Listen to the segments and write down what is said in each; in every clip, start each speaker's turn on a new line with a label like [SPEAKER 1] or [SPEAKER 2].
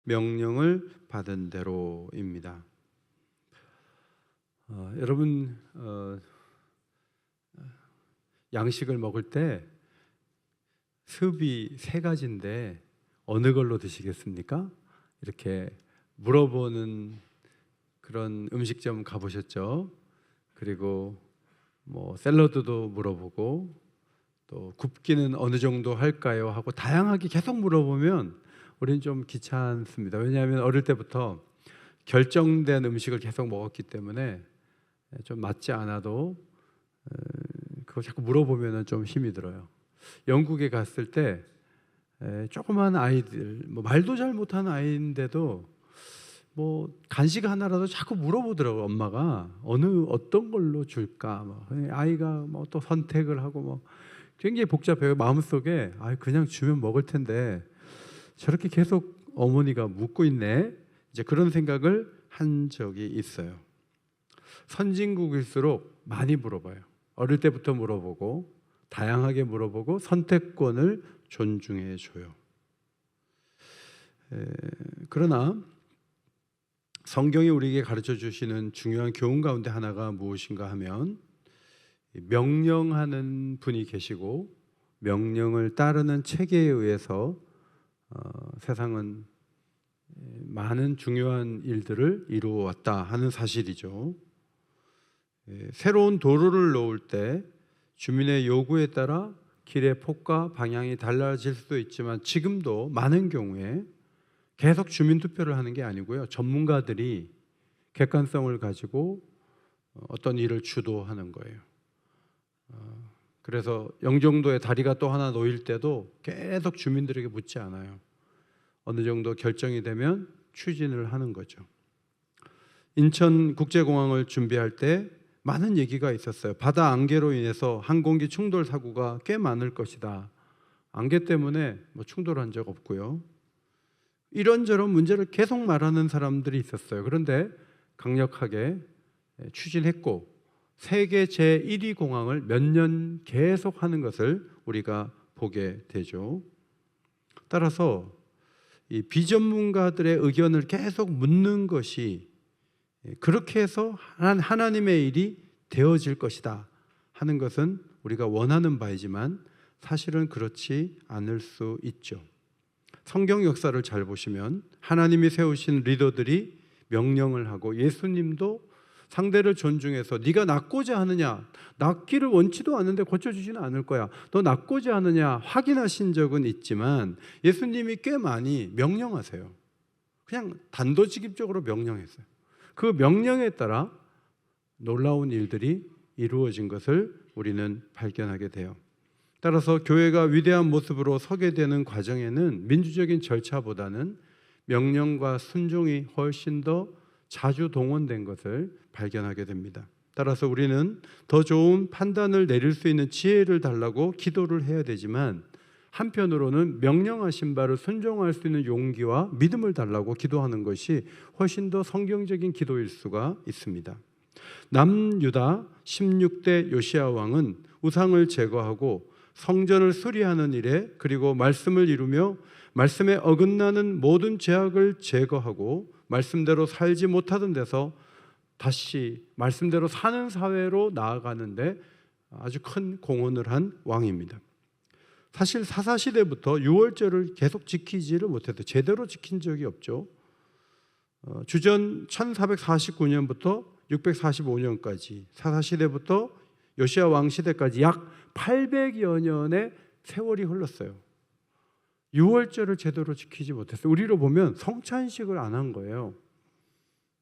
[SPEAKER 1] 명령을 받은 대로입니다. 여러분 양식을 먹을 때 습이 세 가지인데 어느 걸로 드시겠습니까? 이렇게 물어보는 그런 음식점 가보셨죠? 그리고 샐러드도 물어보고 또 굽기는 어느 정도 할까요? 하고 다양하게 계속 물어보면 우리는 좀 귀찮습니다. 왜냐하면 어릴 때부터 결정된 음식을 계속 먹었기 때문에 좀 맞지 않아도 그거 자꾸 물어보면 좀 힘이 들어요. 영국에 갔을 때 조그만 아이들, 말도 잘 못하는 아이인데도 간식 하나라도 자꾸 물어보더라고요. 엄마가 어떤 걸로 줄까? 아이가 또 선택을 하고 굉장히 복잡해요. 마음속에 그냥 주면 먹을 텐데 저렇게 계속 어머니가 묻고 있네. 이제 그런 생각을 한 적이 있어요. 선진국일수록 많이 물어봐요. 어릴 때부터 물어보고 다양하게 물어보고 선택권을 존중해 줘요. 그러나 성경이 우리에게 가르쳐 주시는 중요한 교훈 가운데 하나가 무엇인가 하면 명령하는 분이 계시고 명령을 따르는 체계에 의해서 세상은 많은 중요한 일들을 이루어왔다 하는 사실이죠. 새로운 도로를 놓을 때 주민의 요구에 따라 길의 폭과 방향이 달라질 수도 있지만 지금도 많은 경우에 계속 주민투표를 하는 게 아니고요, 전문가들이 객관성을 가지고 어떤 일을 주도하는 거예요. 그래서 영종도에 다리가 또 하나 놓일 때도 계속 주민들에게 묻지 않아요. 어느 정도 결정이 되면 추진을 하는 거죠. 인천국제공항을 준비할 때 많은 얘기가 있었어요. 바다 안개로 인해서 항공기 충돌 사고가 꽤 많을 것이다. 안개 때문에 충돌한 적 없고요. 이런저런 문제를 계속 말하는 사람들이 있었어요. 그런데 강력하게 추진했고 세계 제1위 공항을 몇 년 계속 하는 것을 우리가 보게 되죠. 따라서 이 비전문가들의 의견을 계속 묻는 것이 그렇게 해서 하나님의 일이 되어질 것이다 하는 것은 우리가 원하는 바이지만 사실은 그렇지 않을 수 있죠. 성경 역사를 잘 보시면 하나님이 세우신 리더들이 명령을 하고 예수님도 상대를 존중해서 네가 낫고자 하느냐, 낫기를 원치도 않는데 고쳐주지는 않을 거야, 너 낫고자 하느냐 확인하신 적은 있지만 예수님이 꽤 많이 명령하세요. 그냥 단도직입적으로 명령했어요. 그 명령에 따라 놀라운 일들이 이루어진 것을 우리는 발견하게 돼요. 따라서 교회가 위대한 모습으로 서게 되는 과정에는 민주적인 절차보다는 명령과 순종이 훨씬 더 자주 동원된 것을 발견하게 됩니다. 따라서 우리는 더 좋은 판단을 내릴 수 있는 지혜를 달라고 기도를 해야 되지만 한편으로는 명령하신 바를 순종할 수 있는 용기와 믿음을 달라고 기도하는 것이 훨씬 더 성경적인 기도일 수가 있습니다. 남유다 16대 요시야 왕은 우상을 제거하고 성전을 수리하는 일에 그리고 말씀을 이루며 말씀에 어긋나는 모든 죄악을 제거하고 말씀대로 살지 못하던 데서 다시 말씀대로 사는 사회로 나아가는데 아주 큰 공헌을 한 왕입니다. 사실 사사시대부터 유월절을 계속 지키지를 못해도 제대로 지킨 적이 없죠. 주전 1449년부터 645년까지 사사시대부터 요시야 왕 시대까지 약 800여 년의 세월이 흘렀어요. 유월절을 제대로 지키지 못했어요. 우리로 보면 성찬식을 안 한 거예요.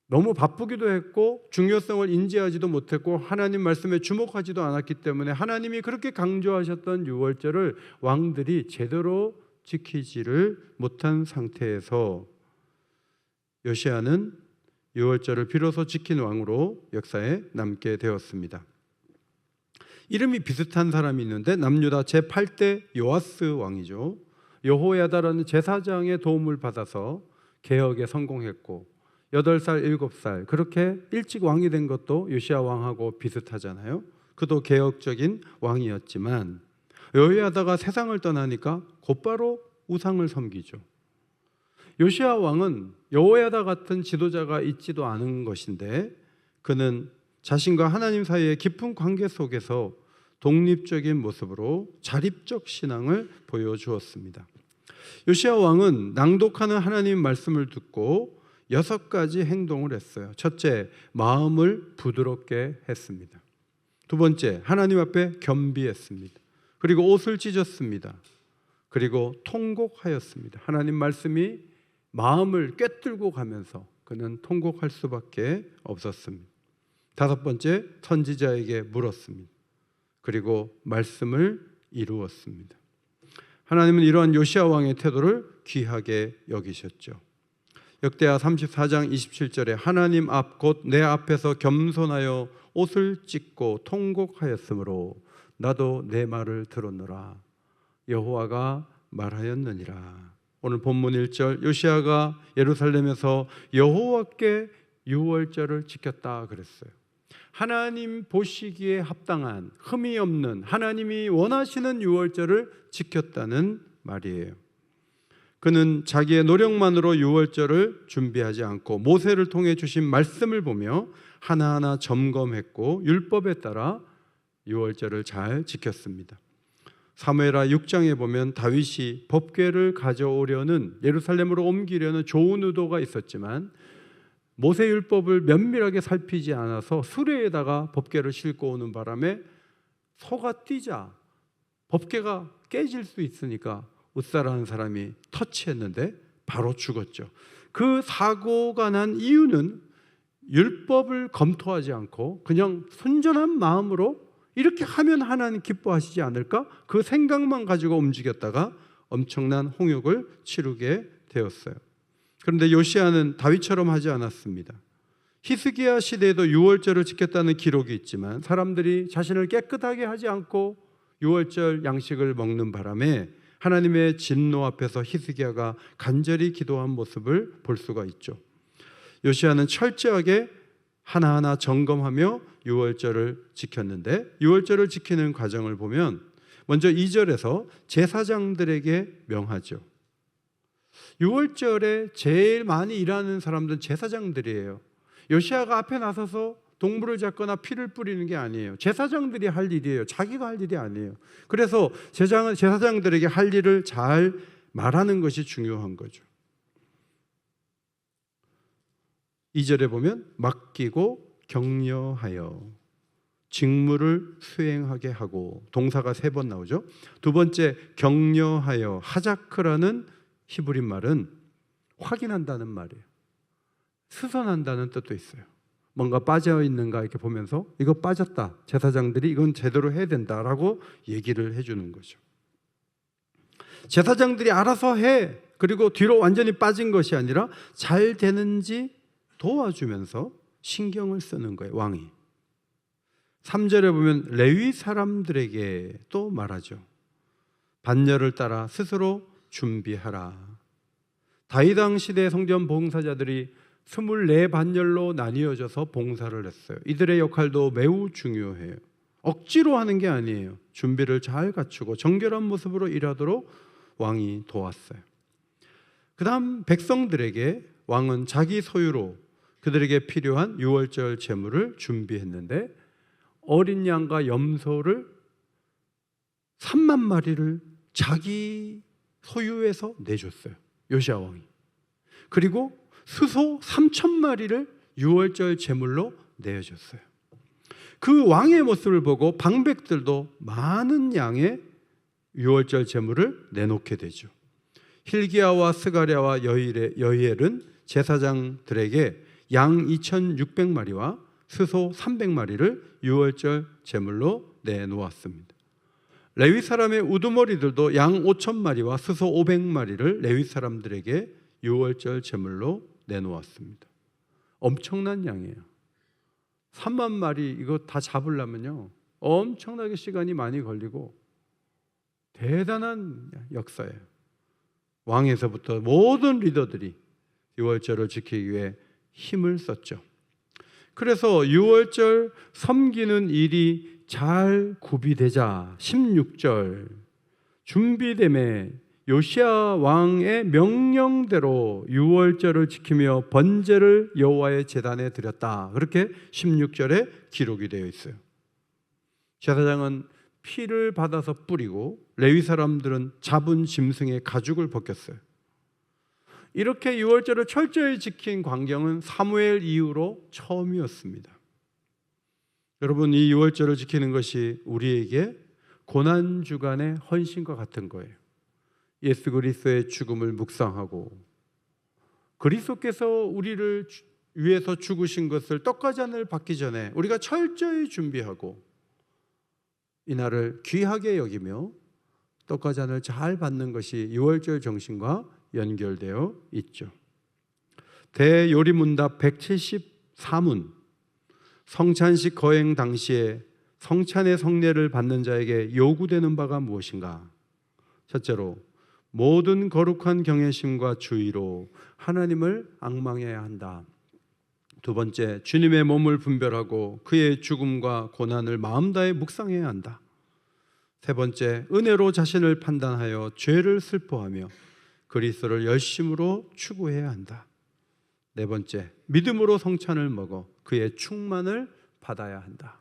[SPEAKER 1] 너무 바쁘기도 했고 중요성을 인지하지도 못했고 하나님 말씀에 주목하지도 않았기 때문에 하나님이 그렇게 강조하셨던 유월절을 왕들이 제대로 지키지를 못한 상태에서 요시야는 유월절을 비로소 지킨 왕으로 역사에 남게 되었습니다. 이름이 비슷한 사람이 있는데 남유다 제8대 요아스 왕이죠. 여호야다라는 제사장의 도움을 받아서 개혁에 성공했고 8살, 7살 그렇게 일찍 왕이 된 것도 요시야 왕하고 비슷하잖아요. 그도 개혁적인 왕이었지만 여호야다가 세상을 떠나니까 곧바로 우상을 섬기죠. 요시야 왕은 여호야다 같은 지도자가 있지도 않은 것인데 그는 자신과 하나님 사이의 깊은 관계 속에서 독립적인 모습으로 자립적 신앙을 보여주었습니다. 요시야 왕은 낭독하는 하나님 말씀을 듣고 6가지 행동을 했어요. 첫째, 마음을 부드럽게 했습니다. 두 번째, 하나님 앞에 겸비했습니다. 그리고 옷을 찢었습니다. 그리고 통곡하였습니다. 하나님 말씀이 마음을 꿰뚫고 가면서 그는 통곡할 수밖에 없었습니다. 다섯 번째, 선지자에게 물었습니다. 그리고 말씀을 이루었습니다. 하나님은 이러한 요시야 왕의 태도를 귀하게 여기셨죠. 역대하 34장 27절에 하나님 앞 곧 내 앞에서 겸손하여 옷을 찢고 통곡하였으므로 나도 내 말을 들었노라. 여호와가 말하였느니라. 오늘 본문 1절, 요시야가 예루살렘에서 여호와께 유월절을 지켰다 그랬어요. 하나님 보시기에 합당한, 흠이 없는, 하나님이 원하시는 유월절을 지켰다는 말이에요. 그는 자기의 노력만으로 유월절을 준비하지 않고 모세를 통해 주신 말씀을 보며 하나하나 점검했고 율법에 따라 유월절을 잘 지켰습니다. 사무엘하 6장에 보면 다윗이 법궤를 가져오려는, 예루살렘으로 옮기려는 좋은 의도가 있었지만 모세 율법을 면밀하게 살피지 않아서 수레에다가 법궤를 싣고 오는 바람에 소가 뛰자 법궤가 깨질 수 있으니까 웃사라는 사람이 터치했는데 바로 죽었죠. 그 사고가 난 이유는 율법을 검토하지 않고 그냥 순전한 마음으로 이렇게 하면 하나님 기뻐하시지 않을까? 그 생각만 가지고 움직였다가 엄청난 홍역을 치르게 되었어요. 그런데 요시야는 다윗처럼 하지 않았습니다. 히스기야 시대에도 유월절을 지켰다는 기록이 있지만 사람들이 자신을 깨끗하게 하지 않고 유월절 양식을 먹는 바람에 하나님의 진노 앞에서 히스기야가 간절히 기도한 모습을 볼 수가 있죠. 요시야는 철저하게 하나하나 점검하며 유월절을 지켰는데 유월절을 지키는 과정을 보면 먼저 2절에서 제사장들에게 명하죠. 유월절에 제일 많이 일하는 사람들은 제사장들이에요. 요시야가 앞에 나서서 동물을 잡거나 피를 뿌리는 게 아니에요. 제사장들이 할 일이에요. 자기가 할 일이 아니에요. 그래서 제사장들에게 할 일을 잘 말하는 것이 중요한 거죠. 2절에 보면 맡기고 격려하여 직무를 수행하게 하고, 동사가 3번 나오죠. 두 번째, 격려하여, 하자크라는 히브리 말은 확인한다는 말이에요. 수선한다는 뜻도 있어요. 뭔가 빠져 있는가 이렇게 보면서 이거 빠졌다, 제사장들이 이건 제대로 해야 된다라고 얘기를 해주는 거죠. 제사장들이 알아서 해, 그리고 뒤로 완전히 빠진 것이 아니라 잘 되는지 도와주면서 신경을 쓰는 거예요, 왕이. 3절에 보면 레위 사람들에게 또 말하죠. 반열을 따라 스스로 준비하라. 다윗 왕 시대 성전 봉사자들이 24반열로 나뉘어져서 봉사를 했어요. 이들의 역할도 매우 중요해요. 억지로 하는 게 아니에요. 준비를 잘 갖추고 정결한 모습으로 일하도록 왕이 도왔어요. 그 다음 백성들에게 왕은 자기 소유로 그들에게 필요한 유월절 제물을 준비했는데 어린 양과 염소를 3만 마리를 자기 소유에서 내줬어요, 요시야 왕이. 그리고 수소 3,000마리를 유월절 제물로 내어줬어요. 그 왕의 모습을 보고 방백들도 많은 양의 유월절 제물을 내놓게 되죠. hil기야와 스가랴와 여히엘은 제사장들에게 양 2,600마리와 수소 300마리를 유월절 제물로 내놓았습니다. 레위 사람의 우두머리들도 양 5,000마리와 수소 500마리를 레위 사람들에게 유월절 제물로 내놓았습니다. 엄청난 양이에요. 3만 마리 이거 다 잡으려면요 엄청나게 시간이 많이 걸리고 대단한 역사예요. 왕에서부터 모든 리더들이 유월절을 지키기 위해 힘을 썼죠. 그래서 유월절 섬기는 일이 잘 구비되자 16절 준비됨에 요시야 왕의 명령대로 유월절을 지키며 번제를 여호와의 제단에 드렸다. 그렇게 16절에 기록이 되어 있어요. 제사장은 피를 받아서 뿌리고 레위 사람들은 잡은 짐승의 가죽을 벗겼어요. 이렇게 유월절을 철저히 지킨 광경은 사무엘 이후로 처음이었습니다. 여러분, 이 유월절을 지키는 것이 우리에게 고난주간의 헌신과 같은 거예요. 예수 그리스도의 죽음을 묵상하고 그리스도께서 우리를 위해서 죽으신 것을 떡과 잔을 받기 전에 우리가 철저히 준비하고 이날을 귀하게 여기며 떡과 잔을 잘 받는 것이 유월절 정신과 연결되어 있죠. 대요리문답 174문, 성찬식 거행 당시에 성찬의 성례를 받는 자에게 요구되는 바가 무엇인가? 첫째로, 모든 거룩한 경외심과 주의로 하나님을 앙망해야 한다. 두 번째, 주님의 몸을 분별하고 그의 죽음과 고난을 마음 다해 묵상해야 한다. 세 번째, 은혜로 자신을 판단하여 죄를 슬퍼하며 그리스도를 열심으로 추구해야 한다. 네 번째, 믿음으로 성찬을 먹어 그의 충만을 받아야 한다.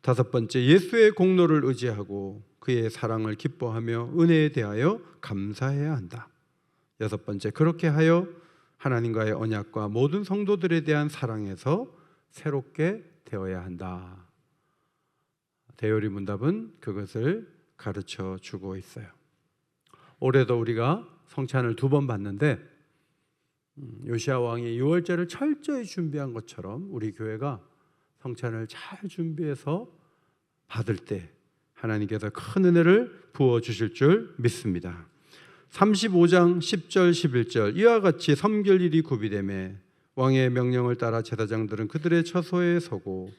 [SPEAKER 1] 다섯 번째, 예수의 공로를 의지하고 그의 사랑을 기뻐하며 은혜에 대하여 감사해야 한다. 여섯 번째, 그렇게 하여 하나님과의 언약과 모든 성도들에 대한 사랑에서 새롭게 되어야 한다. 대요리 문답은 그것을 가르쳐 주고 있어요. 올해도 우리가 성찬을 2번 받는데 요시야 왕이 유월절을 철저히 준비한 것처럼 우리 교회가 성찬을 잘 준비해서 받을 때 하나님께서 큰 은혜를 부어주실 줄 믿습니다. 35장 10절 11절, 이와 같이 섬길일이 구비되매 왕의 명령을 따라 제사장들은 그들의 처소에 서고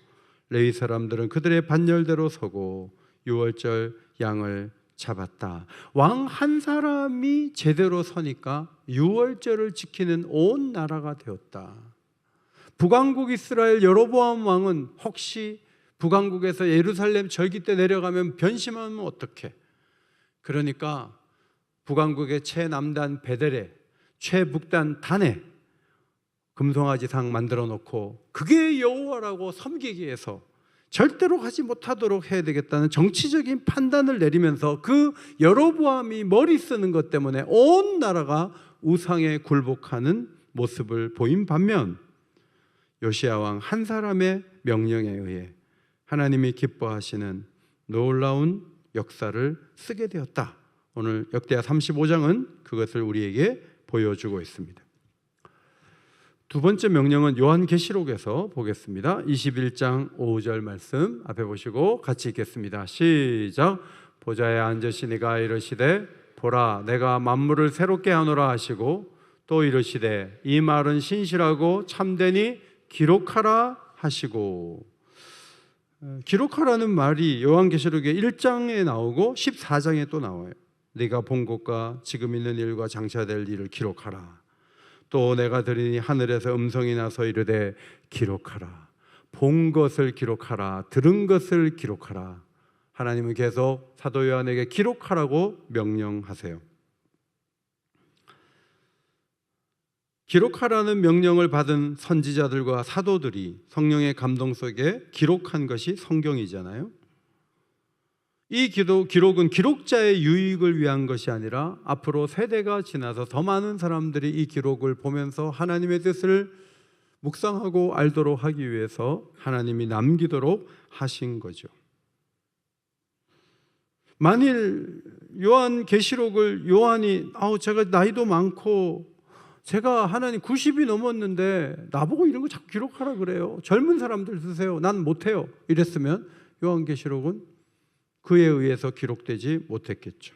[SPEAKER 1] 레위 사람들은 그들의 반열대로 서고 유월절 양을 잡았다. 왕 한 사람이 제대로 서니까 유월절을 지키는 온 나라가 되었다. 북왕국 이스라엘 여로보암 왕은 혹시 북왕국에서 예루살렘 절기 때 내려가면 변심하면 어떡해? 그러니까 북왕국의 최남단 베델에, 최북단 단에 금송아지상 만들어 놓고 그게 여호와라고 섬기기 위해서 절대로 하지 못하도록 해야 되겠다는 정치적인 판단을 내리면서 그 여로보암이 머리 쓰는 것 때문에 온 나라가 우상에 굴복하는 모습을 보인 반면 요시야 왕 한 사람의 명령에 의해 하나님이 기뻐하시는 놀라운 역사를 쓰게 되었다. 오늘 역대하 35장은 그것을 우리에게 보여주고 있습니다. 두 번째 명령은 요한계시록에서 보겠습니다. 21장 5절 말씀 앞에 보시고 같이 읽겠습니다. 시작. 보좌에 앉으시니가 이르시되 보라 내가 만물을 새롭게 하노라 하시고 또 이르시되 이 말은 신실하고 참되니 기록하라 하시고, 기록하라는 말이 요한계시록의 1장에 나오고 14장에 또 나와요. 네가 본 것과 지금 있는 일과 장차될 일을 기록하라. 또 내가 들으니 하늘에서 음성이 나서 이르되 기록하라. 본 것을 기록하라. 들은 것을 기록하라. 하나님은 계속 사도 요한에게 기록하라고 명령하세요. 기록하라는 명령을 받은 선지자들과 사도들이 성령의 감동 속에 기록한 것이 성경이잖아요. 이 기록은 기록자의 유익을 위한 것이 아니라 앞으로 세대가 지나서 더 많은 사람들이 이 기록을 보면서 하나님의 뜻을 묵상하고 알도록 하기 위해서 하나님이 남기도록 하신 거죠. 만일 요한계시록을 요한이 제가 나이도 많고 제가 하나님 90이 넘었는데 나보고 이런 거 자꾸 기록하라 그래요. 젊은 사람들 쓰세요. 난 못해요. 이랬으면 요한계시록은 그에 의해서 기록되지 못했겠죠.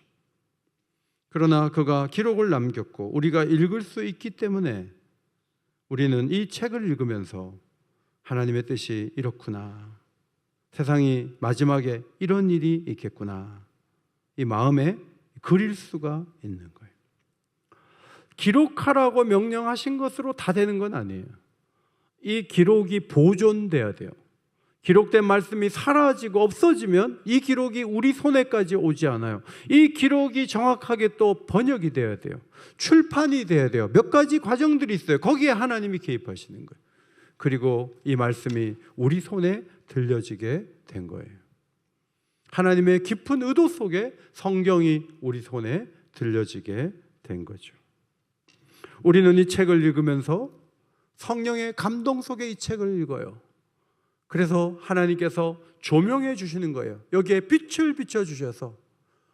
[SPEAKER 1] 그러나 그가 기록을 남겼고 우리가 읽을 수 있기 때문에 우리는 이 책을 읽으면서 하나님의 뜻이 이렇구나, 세상이 마지막에 이런 일이 있겠구나, 이 마음에 그릴 수가 있는 거예요. 기록하라고 명령하신 것으로 다 되는 건 아니에요. 이 기록이 보존돼야 돼요. 기록된 말씀이 사라지고 없어지면 이 기록이 우리 손에까지 오지 않아요. 이 기록이 정확하게 또 번역이 되어야 돼요. 출판이 되어야 돼요. 몇 가지 과정들이 있어요. 거기에 하나님이 개입하시는 거예요. 그리고 이 말씀이 우리 손에 들려지게 된 거예요. 하나님의 깊은 의도 속에 성경이 우리 손에 들려지게 된 거죠. 우리는 이 책을 읽으면서 성령의 감동 속에 이 책을 읽어요. 그래서 하나님께서 조명해 주시는 거예요. 여기에 빛을 비춰주셔서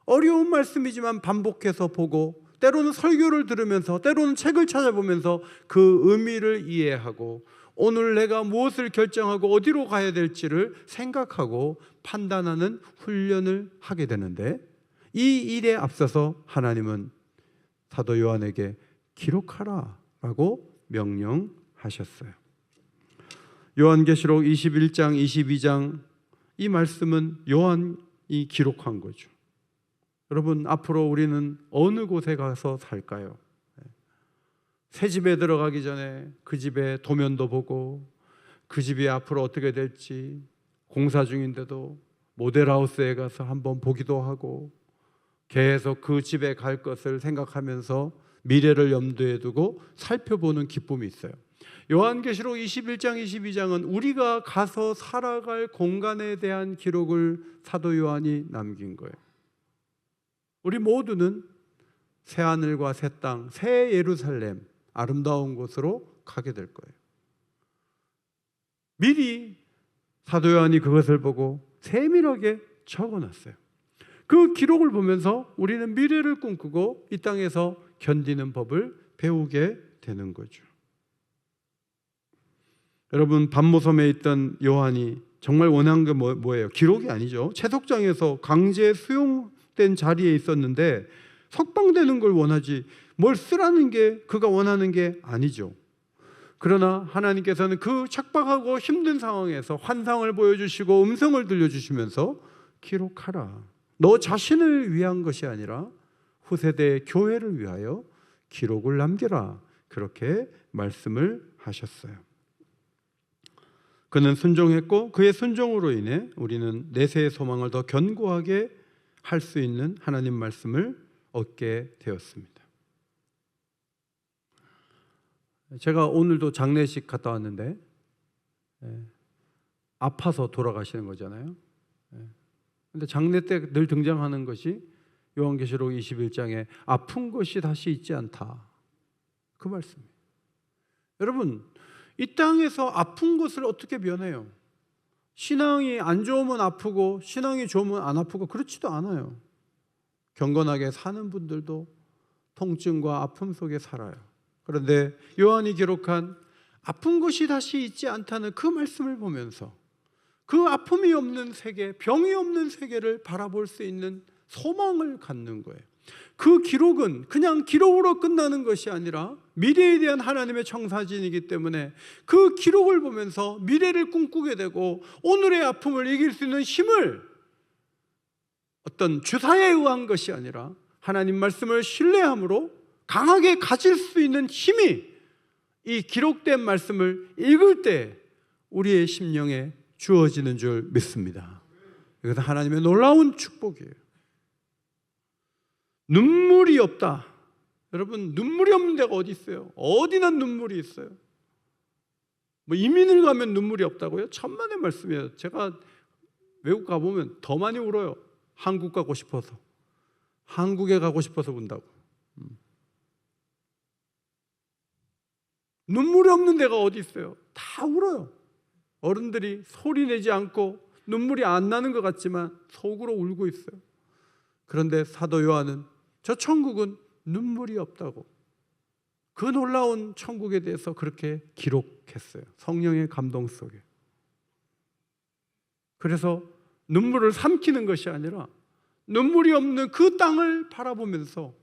[SPEAKER 1] 어려운 말씀이지만 반복해서 보고, 때로는 설교를 들으면서, 때로는 책을 찾아보면서 그 의미를 이해하고, 오늘 내가 무엇을 결정하고 어디로 가야 될지를 생각하고 판단하는 훈련을 하게 되는데, 이 일에 앞서서 하나님은 사도 요한에게 기록하라 라고 명령하셨어요. 요한계시록 21장, 22장 이 말씀은 요한이 기록한 거죠. 여러분, 앞으로 우리는 어느 곳에 가서 살까요? 새 집에 들어가기 전에 그 집의 도면도 보고, 그 집이 앞으로 어떻게 될지 공사 중인데도 모델하우스에 가서 한번 보기도 하고, 계속 그 집에 갈 것을 생각하면서 미래를 염두에 두고 살펴보는 기쁨이 있어요. 요한계시록 21장, 22장은 우리가 가서 살아갈 공간에 대한 기록을 사도 요한이 남긴 거예요. 우리 모두는 새 하늘과 새 땅, 새 예루살렘, 아름다운 곳으로 가게 될 거예요. 미리 사도 요한이 그것을 보고 세밀하게 적어놨어요. 그 기록을 보면서 우리는 미래를 꿈꾸고 이 땅에서 견디는 법을 배우게 되는 거죠. 여러분, 반모섬에 있던 요한이 정말 원한 게 뭐예요? 기록이 아니죠. 채석장에서 강제 수용된 자리에 있었는데 석방되는 걸 원하지, 뭘 쓰라는 게 그가 원하는 게 아니죠. 그러나 하나님께서는 그 척박하고 힘든 상황에서 환상을 보여주시고 음성을 들려주시면서 기록하라. 너 자신을 위한 것이 아니라 후세대의 교회를 위하여 기록을 남기라. 그렇게 말씀을 하셨어요. 그는 순종했고 그의 순종으로 인해 우리는 내세의 소망을 더 견고하게 할 수 있는 하나님 말씀을 얻게 되었습니다. 제가 오늘도 장례식 갔다 왔는데 아파서 돌아가시는 거잖아요. 근데 장례 때 늘 등장하는 것이 요한계시록 21장에 아픈 것이 다시 있지 않다, 그 말씀이에요. 여러분, 이 땅에서 아픈 것을 어떻게 면해요? 신앙이 안 좋으면 아프고 신앙이 좋으면 안 아프고 그렇지도 않아요. 경건하게 사는 분들도 통증과 아픔 속에 살아요. 그런데 요한이 기록한 아픈 것이 다시 있지 않다는 그 말씀을 보면서 그 아픔이 없는 세계, 병이 없는 세계를 바라볼 수 있는 소망을 갖는 거예요. 그 기록은 그냥 기록으로 끝나는 것이 아니라 미래에 대한 하나님의 청사진이기 때문에 그 기록을 보면서 미래를 꿈꾸게 되고 오늘의 아픔을 이길 수 있는 힘을, 어떤 주사에 의한 것이 아니라 하나님 말씀을 신뢰함으로 강하게 가질 수 있는 힘이 이 기록된 말씀을 읽을 때 우리의 심령에 주어지는 줄 믿습니다. 이것은 하나님의 놀라운 축복이에요. 눈물이 없다. 여러분, 눈물이 없는 데가 어디 있어요? 어디나 눈물이 있어요. 뭐 이민을 가면 눈물이 없다고요? 천만의 말씀이에요. 제가 외국 가보면 더 많이 울어요. 한국 가고 싶어서, 한국에 가고 싶어서 운다고. 눈물이 없는 데가 어디 있어요? 다 울어요. 어른들이 소리 내지 않고 눈물이 안 나는 것 같지만 속으로 울고 있어요. 그런데 사도 요한은 저 천국은 눈물이 없다고, 그 놀라운 천국에 대해서 그렇게 기록했어요. 성령의 감동 속에. 그래서 눈물을 삼키는 것이 아니라 눈물이 없는 그 땅을 바라보면서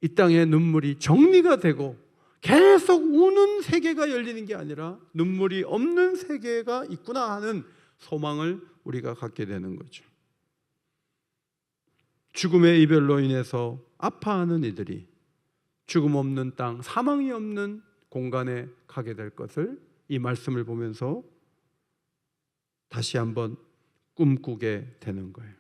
[SPEAKER 1] 이 땅의 눈물이 정리가 되고 계속 우는 세계가 열리는 게 아니라 눈물이 없는 세계가 있구나 하는 소망을 우리가 갖게 되는 거죠. 죽음의 이별로 인해서 아파하는 이들이 죽음 없는 땅, 사망이 없는 공간에 가게 될 것을 이 말씀을 보면서 다시 한번 꿈꾸게 되는 거예요.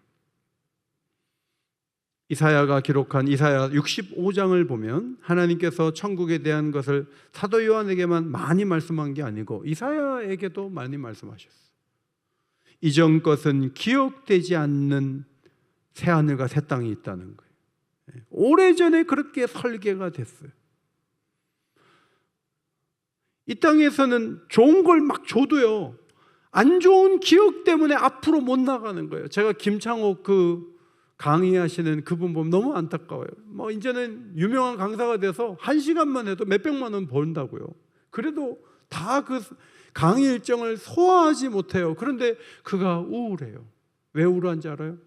[SPEAKER 1] 이사야가 기록한 이사야 65장을 보면 하나님께서 천국에 대한 것을 사도 요한에게만 많이 말씀한 게 아니고 이사야에게도 많이 말씀하셨어요. 이전 것은 기억되지 않는 새하늘과 새 땅이 있다는 거예요. 오래전에 그렇게 설계가 됐어요. 이 땅에서는 좋은 걸 막 줘도요, 안 좋은 기억 때문에 앞으로 못 나가는 거예요. 제가 김창옥 강의하시는 그분 보면 너무 안타까워요. 뭐 이제는 유명한 강사가 돼서 1시간만 해도 몇백만 원 번다고요. 그래도 다 그 강의 일정을 소화하지 못해요. 그런데 그가 우울해요. 왜 우울한지 알아요?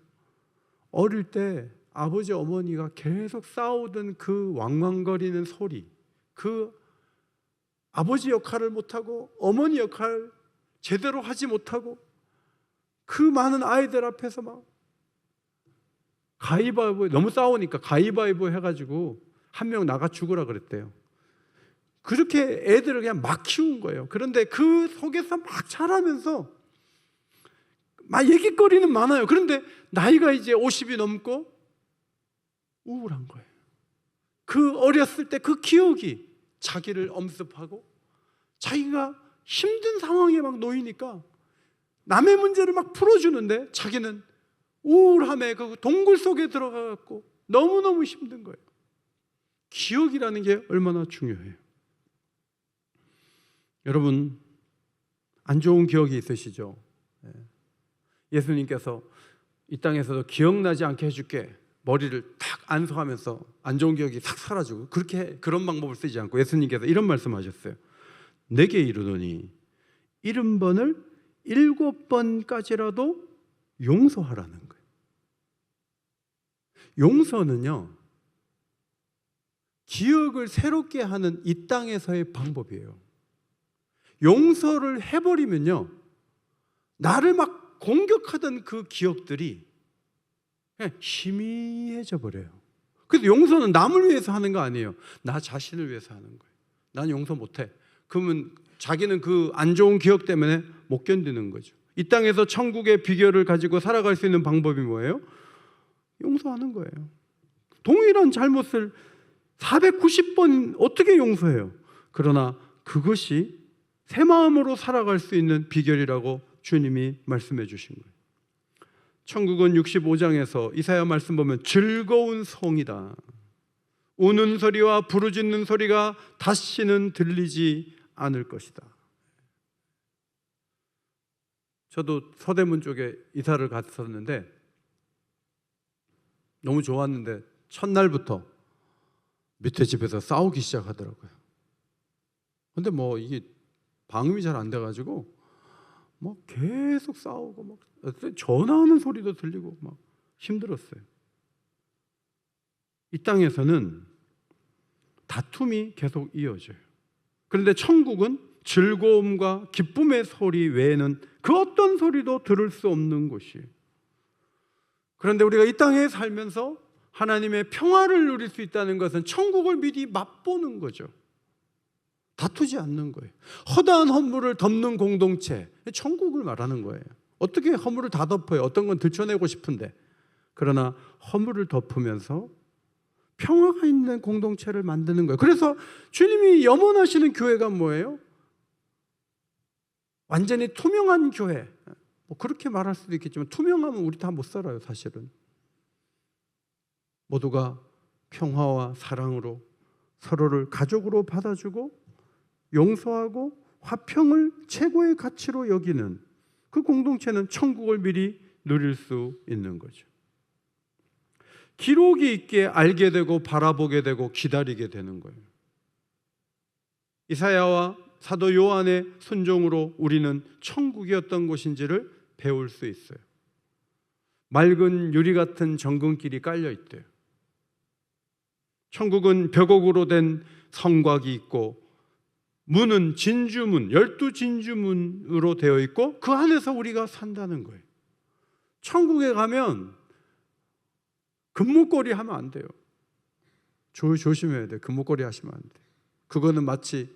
[SPEAKER 1] 어릴 때 아버지 어머니가 계속 싸우던 그 왕왕거리는 소리, 그 아버지 역할을 못하고 어머니 역할 제대로 하지 못하고 그 많은 아이들 앞에서 막 가위바위보, 너무 싸우니까 가위바위보 해가지고 한 명 나가 죽으라 그랬대요. 그렇게 애들을 그냥 막 키운 거예요. 그런데 그 속에서 막 자라면서 막 얘기거리는 많아요. 그런데 나이가 이제 50이 넘고 우울한 거예요. 그 어렸을 때 그 기억이 자기를 엄습하고 자기가 힘든 상황에 막 놓이니까 남의 문제를 막 풀어주는데 자기는 우울함에 그 동굴 속에 들어가갖고 너무너무 힘든 거예요. 기억이라는 게 얼마나 중요해요. 여러분, 안 좋은 기억이 있으시죠? 예수님께서 이 땅에서도 기억나지 않게 해줄게, 머리를 탁 안수하면서 안 좋은 기억이 싹 사라지고, 그런 방법을 쓰지 않고 예수님께서 이런 말씀하셨어요. 내게 이르노니 70번을 7번까지라도 용서하라는 거예요. 용서는요, 기억을 새롭게 하는 이 땅에서의 방법이에요. 용서를 해버리면요, 나를 막 공격하던 그 기억들이 희미해져 버려요. 그래서 용서는 남을 위해서 하는 거 아니에요. 나 자신을 위해서 하는 거예요. 난 용서 못해. 그러면 자기는 그 안 좋은 기억 때문에 못 견디는 거죠. 이 땅에서 천국의 비결을 가지고 살아갈 수 있는 방법이 뭐예요? 용서하는 거예요. 동일한 잘못을 490번 어떻게 용서해요? 그러나 그것이 새 마음으로 살아갈 수 있는 비결이라고 주님이 말씀해 주신 거예요. 천국은 65장에서 이사야 말씀 보면 즐거운 성이다. 우는 소리와 부르짖는 소리가 다시는 들리지 않을 것이다. 저도 서대문 쪽에 이사를 갔었는데 너무 좋았는데 첫날부터 밑에 집에서 싸우기 시작하더라고요. 근데 뭐 이게 방음이 잘 안 돼가지고 뭐 계속 싸우고 막 전화하는 소리도 들리고 막 힘들었어요. 이 땅에서는 다툼이 계속 이어져요. 그런데 천국은 즐거움과 기쁨의 소리 외에는 그 어떤 소리도 들을 수 없는 곳이에요. 그런데 우리가 이 땅에 살면서 하나님의 평화를 누릴 수 있다는 것은 천국을 미리 맛보는 거죠. 다투지 않는 거예요. 허다한 허물을 덮는 공동체, 천국을 말하는 거예요. 어떻게 허물을 다 덮어요? 어떤 건 들춰내고 싶은데. 그러나 허물을 덮으면서 평화가 있는 공동체를 만드는 거예요. 그래서 주님이 염원하시는 교회가 뭐예요? 완전히 투명한 교회. 뭐 그렇게 말할 수도 있겠지만 투명하면 우리 다 못 살아요, 사실은. 모두가 평화와 사랑으로 서로를 가족으로 받아주고 용서하고 화평을 최고의 가치로 여기는 그 공동체는 천국을 미리 누릴 수 있는 거죠. 기록이 있게 알게 되고 바라보게 되고 기다리게 되는 거예요. 이사야와 사도 요한의 순종으로 우리는 천국이 어떤 곳인지를 배울 수 있어요. 맑은 유리 같은 정금길이 깔려 있대요. 천국은 벽옥으로 된 성곽이 있고 문은 진주문, 12진주문으로 되어 있고 그 안에서 우리가 산다는 거예요. 천국에 가면 금목걸이 하면 안 돼요. 조심해야 돼요. 금목걸이 하시면 안 돼요. 그거는 마치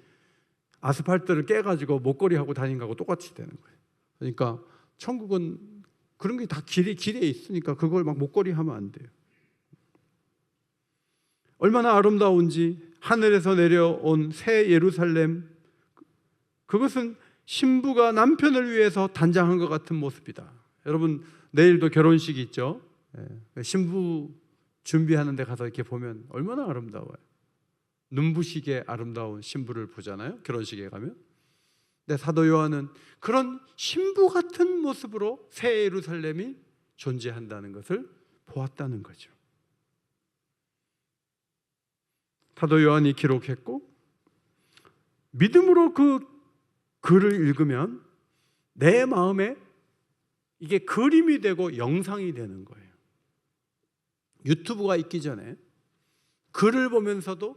[SPEAKER 1] 아스팔트를 깨가지고 목걸이 하고 다닌 거하고 똑같이 되는 거예요. 그러니까 천국은 그런 게 다 길에 있으니까 그걸 막 목걸이 하면 안 돼요. 얼마나 아름다운지 하늘에서 내려온 새 예루살렘, 그것은 신부가 남편을 위해서 단장한 것 같은 모습이다. 여러분 내일도 결혼식이 있죠. 신부 준비하는 데 가서 이렇게 보면 얼마나 아름다워요. 눈부시게 아름다운 신부를 보잖아요, 결혼식에 가면. 근데 사도 요한은 그런 신부 같은 모습으로 새 예루살렘이 존재한다는 것을 보았다는 거죠. 사도 요한이 기록했고, 믿음으로 그 글을 읽으면 내 마음에 이게 그림이 되고 영상이 되는 거예요. 유튜브가 있기 전에 글을 보면서도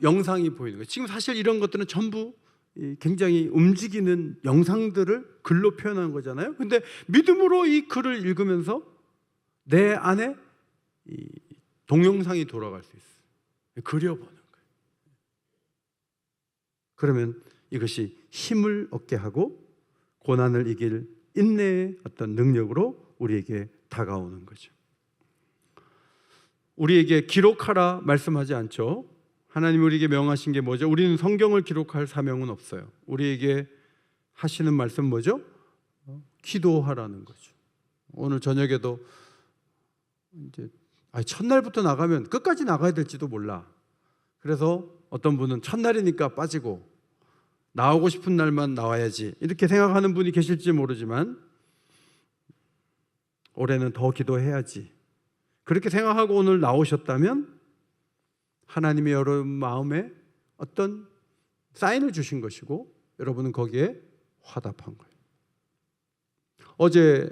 [SPEAKER 1] 영상이 보이는 거예요. 지금 사실 이런 것들은 전부 굉장히 움직이는 영상들을 글로 표현한 거잖아요. 근데 믿음으로 이 글을 읽으면서 내 안에 이 동영상이 돌아갈 수 있어요. 그려보는 거예요. 그러면 이것이 힘을 얻게 하고 고난을 이길 인내의 어떤 능력으로 우리에게 다가오는 거죠. 우리에게 기록하라 말씀하지 않죠. 하나님 우리에게 명하신 게 뭐죠? 우리는 성경을 기록할 사명은 없어요. 우리에게 하시는 말씀 뭐죠? 기도하라는 거죠. 오늘 저녁에도 이제 첫날부터 나가면 끝까지 나가야 될지도 몰라. 그래서 어떤 분은 첫날이니까 빠지고 나오고 싶은 날만 나와야지 이렇게 생각하는 분이 계실지 모르지만, 올해는 더 기도해야지 그렇게 생각하고 오늘 나오셨다면 하나님이 여러분 마음에 어떤 사인을 주신 것이고 여러분은 거기에 화답한 거예요. 어제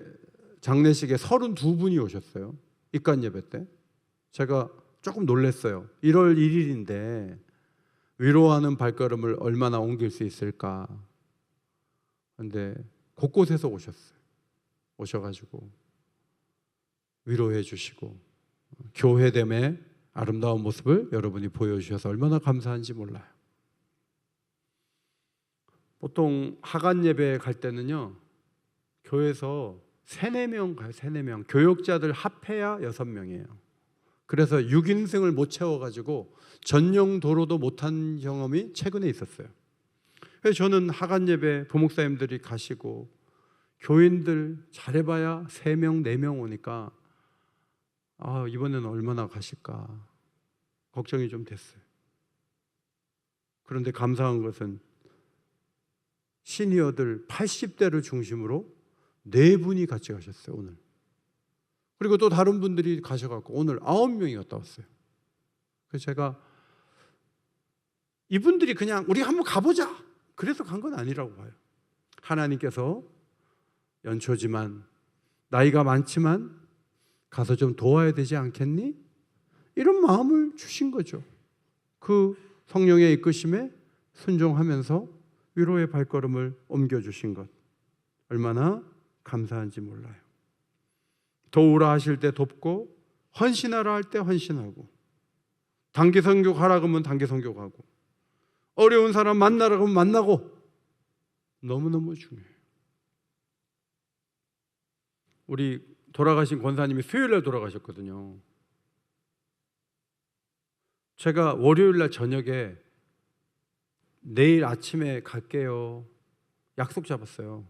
[SPEAKER 1] 장례식에 32분이 오셨어요. 입관 예배 때. 제가 조금 놀랐어요. 1월 1일인데 위로하는 발걸음을 얼마나 옮길 수 있을까. 그런데 곳곳에서 오셨어요. 오셔가지고 위로해 주시고 교회됨의 아름다운 모습을 여러분이 보여주셔서 얼마나 감사한지 몰라요. 보통 하간 예배 갈 때는요, 교회에서 3-4명 가요. 3-4명. 교역자들 합해야 6명이에요. 그래서 6인승을 못 채워가지고 전용 도로도 못한 경험이 최근에 있었어요. 그래서 저는 하간 예배 부목사님들이 가시고 교인들 잘해봐야 3명, 4명 오니까 이번에는 얼마나 가실까 걱정이 좀 됐어요. 그런데 감사한 것은 시니어들 80대를 중심으로 4분이 같이 가셨어요, 오늘. 그리고 또 다른 분들이 가셔갖고 오늘 9명이 갔다 왔어요. 그래서 제가 이분들이 그냥 우리 한번 가보자 그래서 간 건 아니라고 봐요. 하나님께서 연초지만 나이가 많지만 가서 좀 도와야 되지 않겠니? 이런 마음을 주신 거죠. 그 성령의 이끄심에 순종하면서 위로의 발걸음을 옮겨주신 것, 얼마나 감사한지 몰라요. 도우라 하실 때 돕고 헌신하라 할 때 헌신하고, 단기 선교 가라 그러면 단기 선교 가고, 어려운 사람 만나라 그러면 만나고, 너무너무 중요해요. 우리 돌아가신 권사님이 수요일날 돌아가셨거든요. 제가 월요일날 저녁에 내일 아침에 갈게요 약속 잡았어요.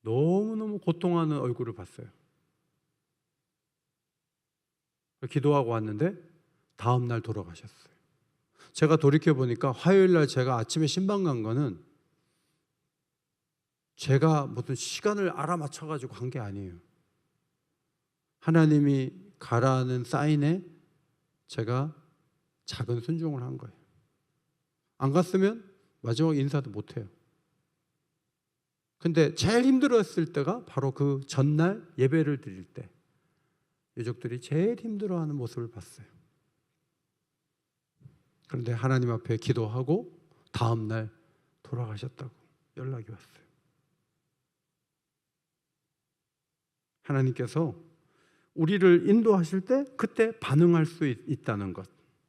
[SPEAKER 1] 너무너무 고통하는 얼굴을 봤어요. 기도하고 왔는데 다음날 돌아가셨어요. 제가 돌이켜보니까 화요일날 제가 아침에 신방 간 거는 제가 무슨 시간을 알아맞혀가지고 간 게 아니에요. 하나님이 가라는 사인에 제가 작은 순종을 한 거예요. 안 갔으면 마지막 인사도 못해요. 근데 제일 힘들었을 때가 바로 그 전날 예배를 드릴 때 유족들이 제일 힘들어하는 모습을 봤어요. 그런데 하나님 앞에 기도하고 다음날 돌아가셨다고 연락이 왔어요. 하나님께서 우리를 인도하실 때 그때 반응할 수 있다는 것,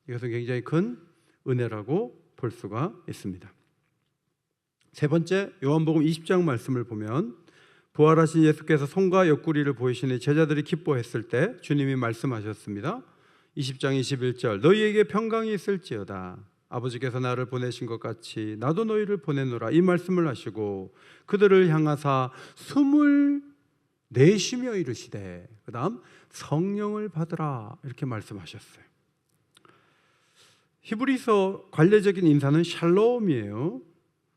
[SPEAKER 1] 이것은 굉장히 큰 은혜라고 볼 수가 있습니다. 세 번째, 요한복음 20장 말씀을 보면 부활하신 예수께서 손과 옆구리를 보이시니 제자들이 기뻐했을 때 주님이 말씀하셨습니다. 20장 21절 너희에게 평강이 있을지어다. 아버지께서 나를 보내신 것 같이 나도 너희를 보내노라. 이 말씀을 하시고 그들을 향하사 숨을 내쉬며 이르시되 그 다음 성령을 받으라 이렇게 말씀하셨어요. 히브리서 관례적인 인사는 샬롬이에요.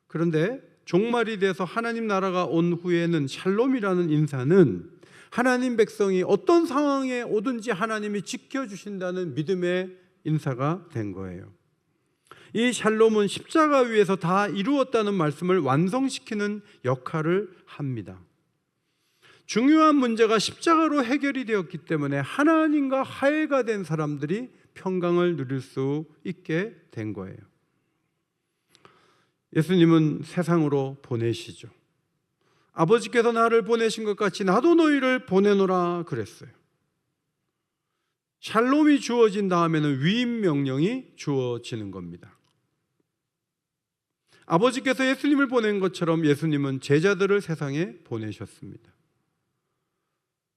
[SPEAKER 1] 그런데 종말이 돼서 하나님 나라가 온 후에는 샬롬이라는 인사는 하나님 백성이 어떤 상황에 오든지 하나님이 지켜주신다는 믿음의 인사가 된 거예요. 이 샬롬은 십자가 위에서 다 이루었다는 말씀을 완성시키는 역할을 합니다. 중요한 문제가 십자가로 해결이 되었기 때문에 하나님과 화해가 된 사람들이 평강을 누릴 수 있게 된 거예요. 예수님은 세상으로 보내시죠. 아버지께서 나를 보내신 것 같이 나도 너희를 보내노라 그랬어요. 샬롬이 주어진 다음에는 위임 명령이 주어지는 겁니다. 아버지께서 예수님을 보낸 것처럼 예수님은 제자들을 세상에 보내셨습니다.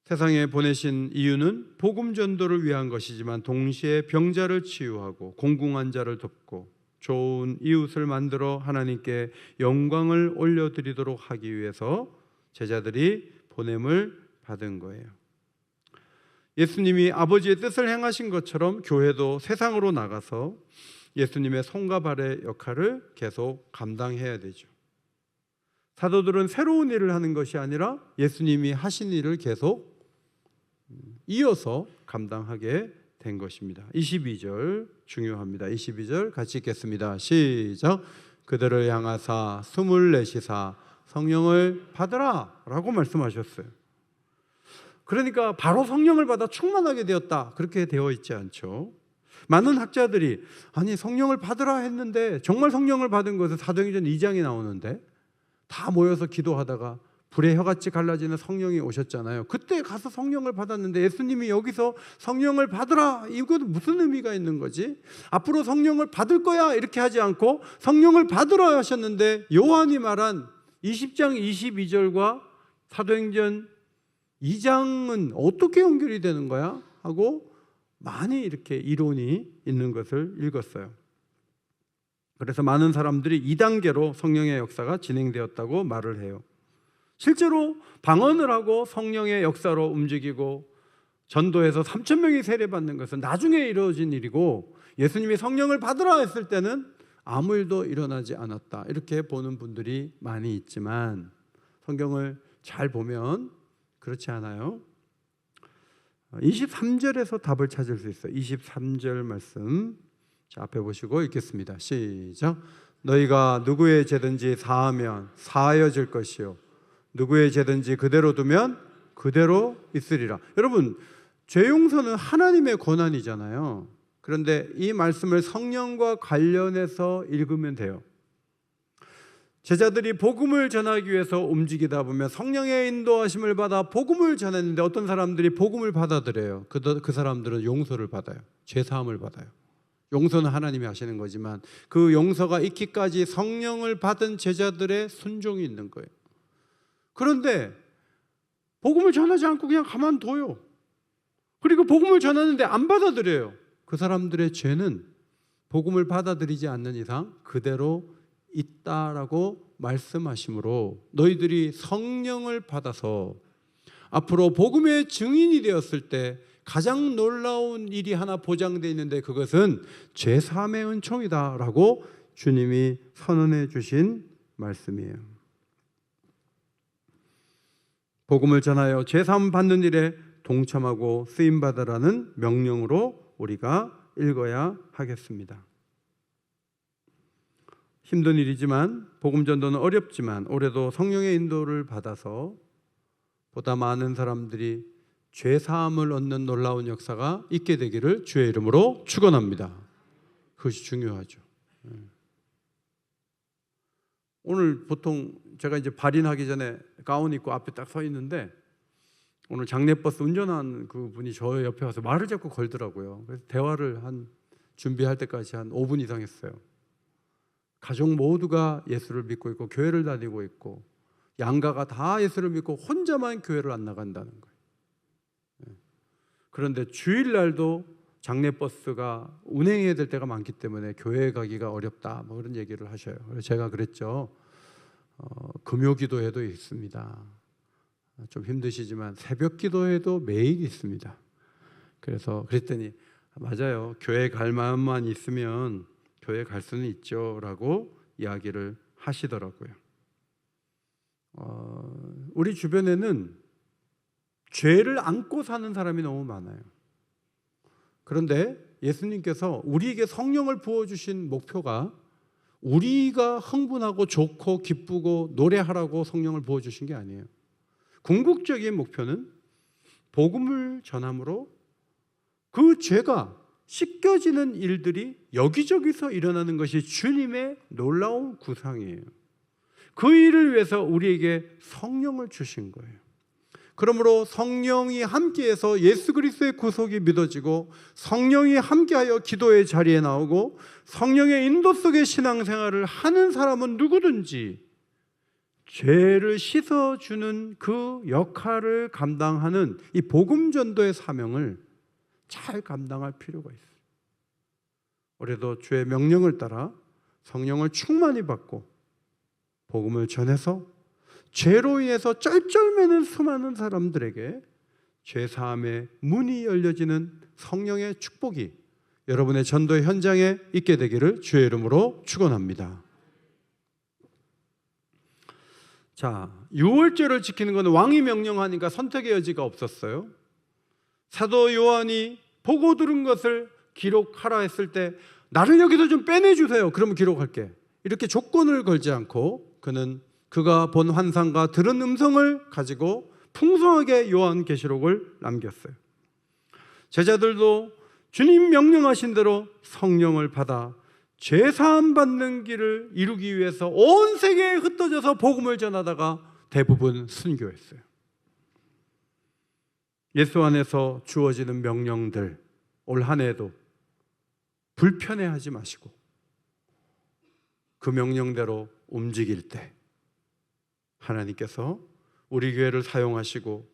[SPEAKER 1] 세상에 보내신 이유는 복음 전도를 위한 것이지만 동시에 병자를 치유하고 공궁한 자를 돕고 좋은 이웃을 만들어 하나님께 영광을 올려드리도록 하기 위해서 제자들이 보냄을 받은 거예요. 예수님이 아버지의 뜻을 행하신 것처럼 교회도 세상으로 나가서 예수님의 손과 발의 역할을 계속 감당해야 되죠. 사도들은 새로운 일을 하는 것이 아니라 예수님이 하신 일을 계속 이어서 감당하게 된 것입니다. 22절 중요합니다. 22절 같이 읽겠습니다. 시작. 그들을 향하사 숨을 내쉬사 성령을 받으라 라고 말씀하셨어요. 그러니까 바로 성령을 받아 충만하게 되었다 그렇게 되어 있지 않죠. 많은 학자들이 아니 성령을 받으라 했는데 정말 성령을 받은 것은 사도행전 2장이 나오는데 다 모여서 기도하다가 불의 혀같이 갈라지는 성령이 오셨잖아요. 그때 가서 성령을 받았는데 예수님이 여기서 성령을 받으라 이것은 무슨 의미가 있는 거지? 앞으로 성령을 받을 거야 이렇게 하지 않고 성령을 받으라 하셨는데 요한이 말한 20장 22절과 사도행전 2장은 어떻게 연결이 되는 거야? 하고 많이 이렇게 이론이 있는 것을 읽었어요. 그래서 많은 사람들이 2단계로 성령의 역사가 진행되었다고 말을 해요. 실제로 방언을 하고 성령의 역사로 움직이고 전도해서 3,000명이 세례받는 것은 나중에 이루어진 일이고 예수님이 성령을 받으라 했을 때는 아무 일도 일어나지 않았다 이렇게 보는 분들이 많이 있지만 성경을 잘 보면 그렇지 않아요. 23절에서 답을 찾을 수 있어요. 23절 말씀 자, 앞에 보시고 읽겠습니다. 시작. 너희가 누구의 죄든지 사하면 사하여질 것이요 누구의 죄든지 그대로 두면 그대로 있으리라. 여러분 죄 용서는 하나님의 권한이잖아요. 그런데 이 말씀을 성령과 관련해서 읽으면 돼요. 제자들이 복음을 전하기 위해서 움직이다 보면 성령의 인도하심을 받아 복음을 전했는데 어떤 사람들이 복음을 받아들여요. 그 사람들은 용서를 받아요. 죄사함을 받아요. 용서는 하나님이 하시는 거지만 그 용서가 있기까지 성령을 받은 제자들의 순종이 있는 거예요. 그런데 복음을 전하지 않고 그냥 가만둬요. 그리고 복음을 전하는데 안 받아들여요. 그 사람들의 죄는 복음을 받아들이지 않는 이상 그대로 있다라고 말씀하시므로 너희들이 성령을 받아서 앞으로 복음의 증인이 되었을 때 가장 놀라운 일이 하나 보장되어 있는데 그것은 죄사함의 은총이다라고 주님이 선언해 주신 말씀이에요. 복음을 전하여 죄사함 받는 일에 동참하고 쓰임받으라는 명령으로 우리가 읽어야 하겠습니다. 힘든 일이지만 복음 전도는 어렵지만 올해도 성령의 인도를 받아서 보다 많은 사람들이 죄사함을 얻는 놀라운 역사가 있게 되기를 주의 이름으로 축원합니다. 그것이 중요하죠. 오늘 보통 제가 이제 발인하기 전에 가운 입고 앞에 딱 서 있는데 오늘 장례버스 운전한 그 분이 저 옆에 와서 말을 자꾸 걸더라고요. 그래서 대화를 준비할 때까지 한 5분 이상 했어요. 가족 모두가 예수를 믿고 있고 교회를 다니고 있고 양가가 다 예수를 믿고 혼자만 교회를 안 나간다는 거예요. 그런데 주일날도 장례버스가 운행해야 될 때가 많기 때문에 교회에 가기가 어렵다, 뭐 그런 얘기를 하셔요. 그래서 제가 그랬죠. 금요 기도회도 있습니다. 좀 힘드시지만 새벽 기도회도 매일 있습니다. 그래서 그랬더니 맞아요, 교회 갈 마음만 있으면 교회 갈 수는 있죠 라고 이야기를 하시더라고요. 우리 주변에는 죄를 안고 사는 사람이 너무 많아요. 그런데 예수님께서 우리에게 성령을 부어주신 목표가 우리가 흥분하고 좋고 기쁘고 노래하라고 성령을 부어주신 게 아니에요. 궁극적인 목표는 복음을 전함으로 그 죄가 씻겨지는 일들이 여기저기서 일어나는 것이 주님의 놀라운 구상이에요. 그 일을 위해서 우리에게 성령을 주신 거예요. 그러므로 성령이 함께해서 예수 그리스도의 구속이 믿어지고, 성령이 함께하여 기도의 자리에 나오고, 성령의 인도 속의 신앙생활을 하는 사람은 누구든지 죄를 씻어주는 그 역할을 감당하는 이 복음 전도의 사명을 잘 감당할 필요가 있어요. 올해도 주의 명령을 따라 성령을 충만히 받고 복음을 전해서 죄로 인해서 쩔쩔매는 수많은 사람들에게 죄사함의 문이 열려지는 성령의 축복이 여러분의 전도의 현장에 있게 되기를 주의 이름으로 축원합니다. 자, 유월절을 지키는 건 왕이 명령하니까 선택의 여지가 없었어요. 사도 요한이 보고 들은 것을 기록하라 했을 때 나를 여기서 좀 빼내주세요. 그러면 기록할게. 이렇게 조건을 걸지 않고 그는 그가 본 환상과 들은 음성을 가지고 풍성하게 요한계시록을 남겼어요. 제자들도 주님 명령하신 대로 성령을 받아 죄사함 받는 길을 이루기 위해서 온 세계에 흩어져서 복음을 전하다가 대부분 순교했어요. 예수 안에서 주어지는 명령들, 올 한 해에도 불편해하지 마시고 그 명령대로 움직일 때 하나님께서 우리 교회를 사용하시고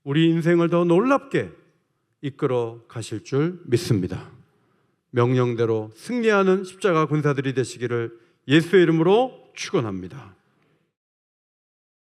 [SPEAKER 1] 우리 인생을 더 놀랍게 이끌어 가실 줄 믿습니다. 명령대로 승리하는 십자가 군사들이 되시기를 예수의 이름으로 축원합니다.